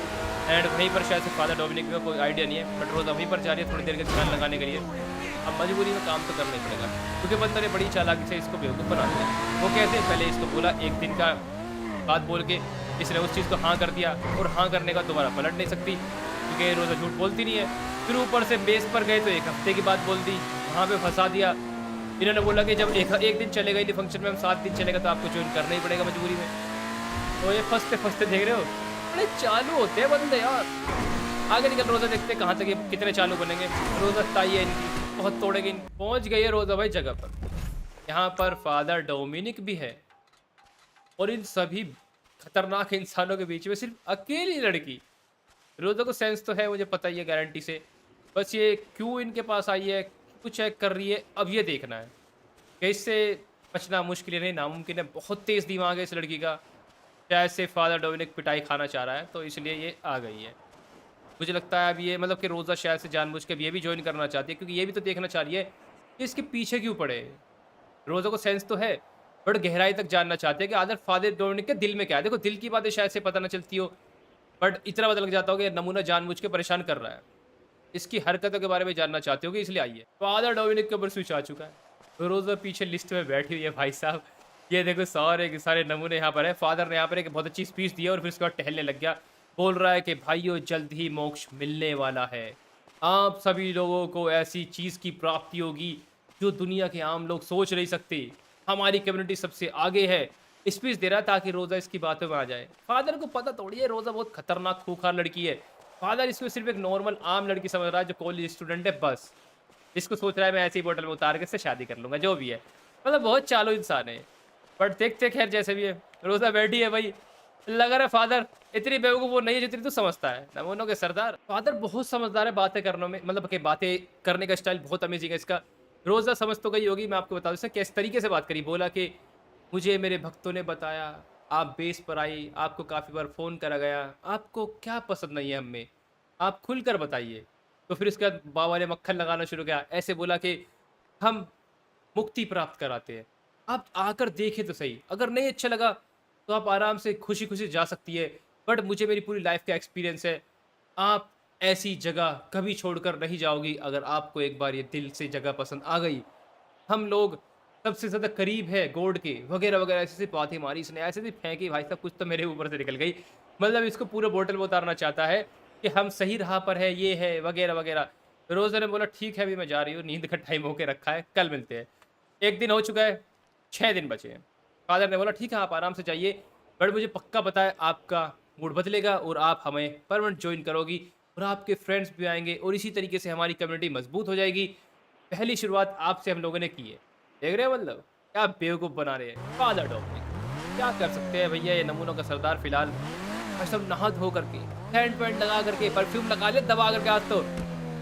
एंड वहीं पर शायद से फादर डोमिनिक में कोई आइडिया नहीं है, बट रोज़ा वहीं पर जा रही है थोड़ी देर के ध्यान लगाने के लिए। अब मजबूरी में काम तो करना ही पड़ेगा क्योंकि बंदे ने बड़ी चालाकी से इसको बेवकूफ़ बना दिया। वो कहते हैं पहले इसको बोला 1 दिन का बात बोल के इसने उस चीज़ को हाँ कर दिया और हाँ करने का दोबारा पलट नहीं सकती क्योंकि रोज़ा झूठ बोलती नहीं है। फिर ऊपर से बेस पर गए तो 1 हफ्ते की बात बोल दी, वहाँ पे फंसा दिया। इन्होंने बोला कि जब एक दिन चलेगा ही फंक्शन में, हम 7 दिन चलेगा तो आपको ज्वाइन करना ही पड़ेगा मजबूरी में। तो ये फंसते देख रहे हो बड़े चालू होते हैं बंदे यार। आगे निकल रोज़ा देखते कहाँ तक ये कितने चालू बनेंगे। रोज़ा ताई है इनकी, बहुत तोड़ेंगे। पहुंच गई है रोजा भाई जगह पर। यहाँ पर फादर डोमिनिक भी है और इन सभी खतरनाक इंसानों के बीच में सिर्फ अकेली लड़की। रोजा को सेंस तो है, मुझे पता ही है गारंटी से, बस ये क्यों इनके पास आई है, कुछ चेक कर रही है, अब ये देखना है कि इससे बचना मुश्किल है, नहीं नामुमकिन है। बहुत तेज दिमाग है इस लड़की का, शायद से फादर डोमिनिक पिटाई खाना चाह रहा है तो इसलिए ये आ गई है। मुझे लगता है अब ये मतलब कि रोज़ा शायद से जानबूझ के अब ये भी ज्वाइन करना चाहती है, क्योंकि ये भी तो देखना चाह रही है कि इसके पीछे क्यों पड़े। रोज़ा को सेंस तो है बट गहराई तक जानना चाहते हैं कि आदर फादर डोमिनिक के दिल में क्या है। देखो दिल की बातें शायद से पता ना चलती हो, बट इतना पता लग जाता हो कि ये नमूना जानबूझ के परेशान कर रहा है। इसकी हरकतों के बारे में जानना चाहते हो कि इसलिए आई है। फादर डोमिनिक के ऊपर स्विच आ चुका है। रोज़ा पीछे लिस्ट में बैठी हुई है भाई साहब। ये देखो सारे के सारे नमूने यहाँ पर है। फादर ने यहाँ पर एक बहुत अच्छी स्पीच दी है और फिर उसके बाद टहलने लग गया। बोल रहा है कि भाइयों जल्द ही मोक्ष मिलने वाला है। आप सभी लोगों को ऐसी चीज़ की प्राप्ति होगी जो दुनिया के आम लोग सोच नहीं सकते। हमारी कम्युनिटी सबसे आगे है। स्पीच दे रहा है ताकि रोज़ा इसकी बातों में आ जाए। फादर को पता थोड़ी है रोज़ा बहुत खतरनाक खूंखार लड़की है। फादर इसको सिर्फ एक नॉर्मल आम लड़की समझ रहा है जो कॉलेज स्टूडेंट है बस। इसको सोच रहा है मैं ऐसी ही बोतल में उतार के इससे शादी कर लूँगा, जो भी है। मतलब बहुत चालू इंसान है। बट देखते खैर जैसे भी है, रोज़ा बैठी है भाई। लग रहा है फादर इतनी बेवकूफ़ वो नहीं है जितनी तो समझता है। नमूनों के सरदार फादर बहुत समझदार है बातें करने में, मतलब कि बातें करने का स्टाइल बहुत अमेजिंग है इसका। रोज़ा समझ तो गई होगी, मैं आपको बता दूँ इसने किस तरीके से बात करी। बोला कि मुझे मेरे भक्तों ने बताया आप बेस पर आई, आपको काफ़ी बार फ़ोन करा गया, आपको क्या पसंद नहीं है हम में, आप खुलकर बताइए। तो फिर उसके बाद बाबा ने मक्खन लगाना शुरू किया। ऐसे बोला कि हम मुक्ति प्राप्त कराते हैं, आप आकर देखें तो सही, अगर नहीं अच्छा लगा तो आप आराम से खुशी खुशी जा सकती है। बट मुझे मेरी पूरी लाइफ का एक्सपीरियंस है, आप ऐसी जगह कभी छोड़कर नहीं जाओगी अगर आपको एक बार ये दिल से जगह पसंद आ गई। हम लोग सबसे ज़्यादा करीब है गॉड के, वगैरह वगैरह ऐसी बातें मारी इसने, ऐसे भी फेंकी भाई साहब कुछ तो मेरे ऊपर से निकल गई। मतलब इसको पूरे बोतल में उतारना चाहता है कि हम सही राह पर है, ये है वगैरह वगैरह। रोज़ा ने बोला ठीक है अभी मैं जा रही हूँ, नींद का टाइम होके रखा है, कल मिलते हैं। 1 दिन हो चुका है, 6 दिन बचे हैं। फादर ने बोला ठीक है आप आराम से जाइए, बट मुझे पक्का पता है आपका मूड बदलेगा और आप हमें परमानेंट ज्वाइन करोगी और आपके फ्रेंड्स भी आएंगे और इसी तरीके से हमारी कम्युनिटी मजबूत हो जाएगी। पहली शुरुआत आपसे हम लोगों ने की है। देख रहे हैं मतलब क्या बेवकूफ़ बना रहे हैं फादर डोमिनिक। क्या कर सकते हैं भैया ये नमूनों का सरदार। फिलहाल सब नहा धो करके हैंड पैंट लगा करके परफ्यूम लगा ले दबा करके, आज तो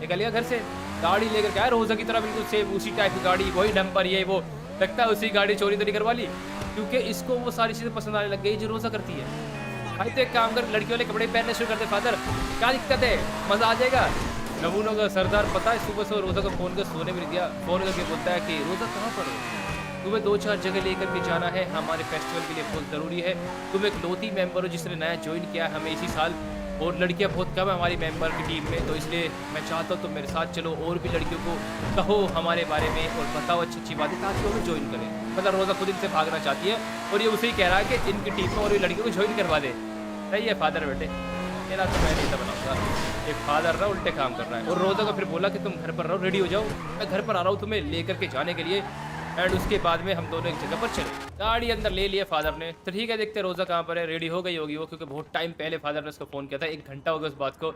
निकल गया घर से, गाड़ी लेकर के आया रोज़ा की तरह बिल्कुल सेम उसी टाइप की गाड़ी, वही नंबर, ये वो। लगता है उसी गाड़ी चोरी तो नहीं करवा ली, क्योंकि इसको वो सारी चीज़ें पसंद आने लग गई जो रोज़ा करती है। भाई तो एक काम कर, लड़की वाले कपड़े पहनने शुरू कर दे फादर, क्या दिक्कत है, मज़ा आ जाएगा। नमूनों का सरदार पता है सुबह से रोज़ा को फ़ोन कर सोने में दिया, फ़ोन करके बोलता है कि रोज़ा कहाँ पर हो, तुम्हें 2-4 जगह लेकर के जाना है, हमारे फेस्टिवल के लिए बहुत ज़रूरी है। तुम एक लौती मेंबर हो जिसने नया ज्वाइन किया है हमें इसी साल, और लड़कियां बहुत कम है हमारी मेंबर की टीम में, तो इसलिए मैं चाहता हूँ तुम मेरे साथ चलो और भी लड़कियों को कहो हमारे बारे में और बताओ अच्छी अच्छी बातें ताकि वो भी ज्वाइन करें। मतलब रोज़ा खुद इनसे भागना चाहती है और ये उसे ही कह रहा है कि इनकी टीम में और भी लड़कियों को ज्वाइन करवा दे। सही है फादर बेटे, मेरा तो मैं नहीं था बनाऊँगा। एक फादर रहा उल्टे काम कर रहा है। और रोज़ा को फिर बोला कि तुम घर पर रहो, रेडी हो जाओ, मैं घर पर आ रहा हूँ तुम्हें लेकर के जाने के लिए, एंड उसके बाद में हम दोनों एक जगह पर चले। गाड़ी अंदर ले लिया फादर ने, तो ठीक है देखते रोज़ा कहाँ पर है। रेडी हो गई होगी वो, क्योंकि बहुत टाइम पहले फादर ने उसको फ़ोन किया था, 1 घंटा हो गया उस बात को।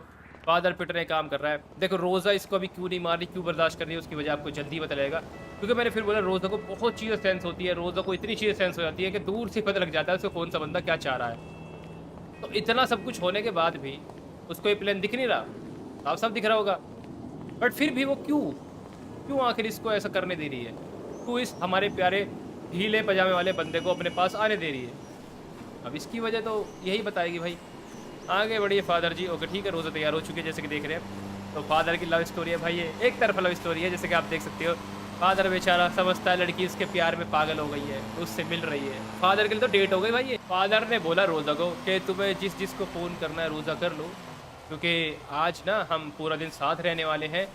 फादर पिटने काम कर रहा है। देखो रोज़ा इसको अभी क्यों नहीं मार रही, क्यों बर्दाश्त कर रही है, उसकी वजह आपको जल्दी पता लगेगा। क्योंकि मैंने फिर बोला रोज़ा को बहुत चीज़ें सेंस होती है, रोज़ा को इतनी चीज़ें सेंस हो जाती है कि दूर से पता लग जाता है उसको कौन सा बंदा क्या चाह रहा है। तो इतना सब कुछ होने के बाद भी उसको ये प्लान दिख नहीं रहा, आप सब दिख रहा होगा, बट फिर भी वो क्यों आखिर इसको ऐसा करने दे रही है, क्यों इस हमारे प्यारे ढीले पजामे वाले बंदे को अपने पास आने दे रही है। अब इसकी वजह तो यही बताएगी भाई। आगे बढ़िए फादर जी। ओके ठीक है, रोज़ा तैयार हो चुके हैं जैसे कि देख रहे हैं। तो फादर की लव स्टोरी है भाई, ये एक तरफा लव स्टोरी है जैसे कि आप देख सकते हो। फादर बेचारा समझता है लड़की उसके प्यार में पागल हो गई है, उससे मिल रही है। फादर के लिए तो डेट हो गई भाई। ये फादर ने बोला रोज़ा को कि तुम्हें जिसको फ़ोन करना है रोज़ा कर लो, क्योंकि आज ना हम पूरा दिन साथ रहने वाले हैं,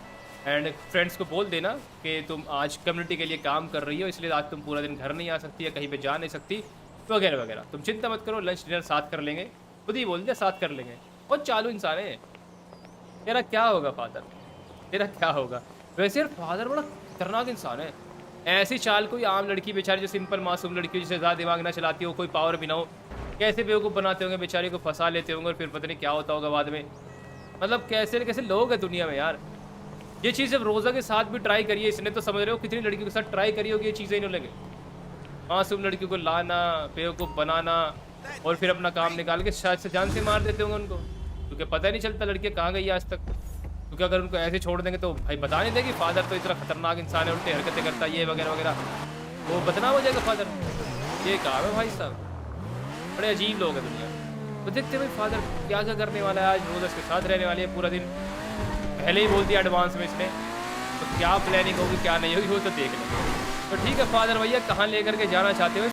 एंड फ्रेंड्स को बोल देना कि तुम आज कम्युनिटी के लिए काम कर रही हो, इसलिए आज तुम पूरा दिन घर नहीं आ सकती या कहीं पे जा नहीं सकती वगैरह वगैरह। तुम चिंता मत करो, लंच डिनर साथ कर लेंगे, खुद ही बोल दिया साथ कर लेंगे। और चालू इंसान है। तेरा क्या होगा फादर, तेरा क्या होगा। वैसे यार फादर बड़ा खतरनाक इंसान है। ऐसी चाल कोई आम लड़की बेचारी जो सिंपल मासूम लड़की जिसे ज़्यादा दिमाग ना चलाती हो, कोई पावर भी ना हो, कैसे बेवकूफ़ बनाते होंगे, बेचारी को फंसा लेते होंगे और फिर पता नहीं क्या होता होगा बाद में। मतलब कैसे कैसे लोग हैं दुनिया में यार। ये चीज़ जब रोज़ा के साथ भी ट्राई करी है इसने, तो समझ रहे हो कितनी लड़कियों के साथ ट्राई करी होगी ये चीज़ें इन्होंने लगे। मासूम लड़कियों को लाना, बेवकूफ़ बनाना और फिर अपना काम निकाल के शायद से जान से मार देते होंगे उनको, क्योंकि पता ही नहीं चलता लड़कियाँ कहाँ गई है आज तक। क्योंकि अगर उनको ऐसे छोड़ देंगे तो भाई बता नहीं देगी फादर तो इतना खतरनाक इंसान है, उल्टी हरकतें करता है, ये वगैरह वगैरह, वो बदनाम हो जाएगा फादर। ये काम है भाई साहब, बड़े अजीब लोग हैं दुनिया में। तो देखते हैं भाई फादर क्या क्या करने वाला है। आज रोज़ा इसके साथ रहने वाली है पूरा दिन, पहले ही बोल दिया एडवांस में इसने, तो क्या प्लानिंग होगी क्या नहीं होगी वो तो देख लेंगे। तो ठीक है फादर भैया, कहाँ लेकर के जाना चाहते हो?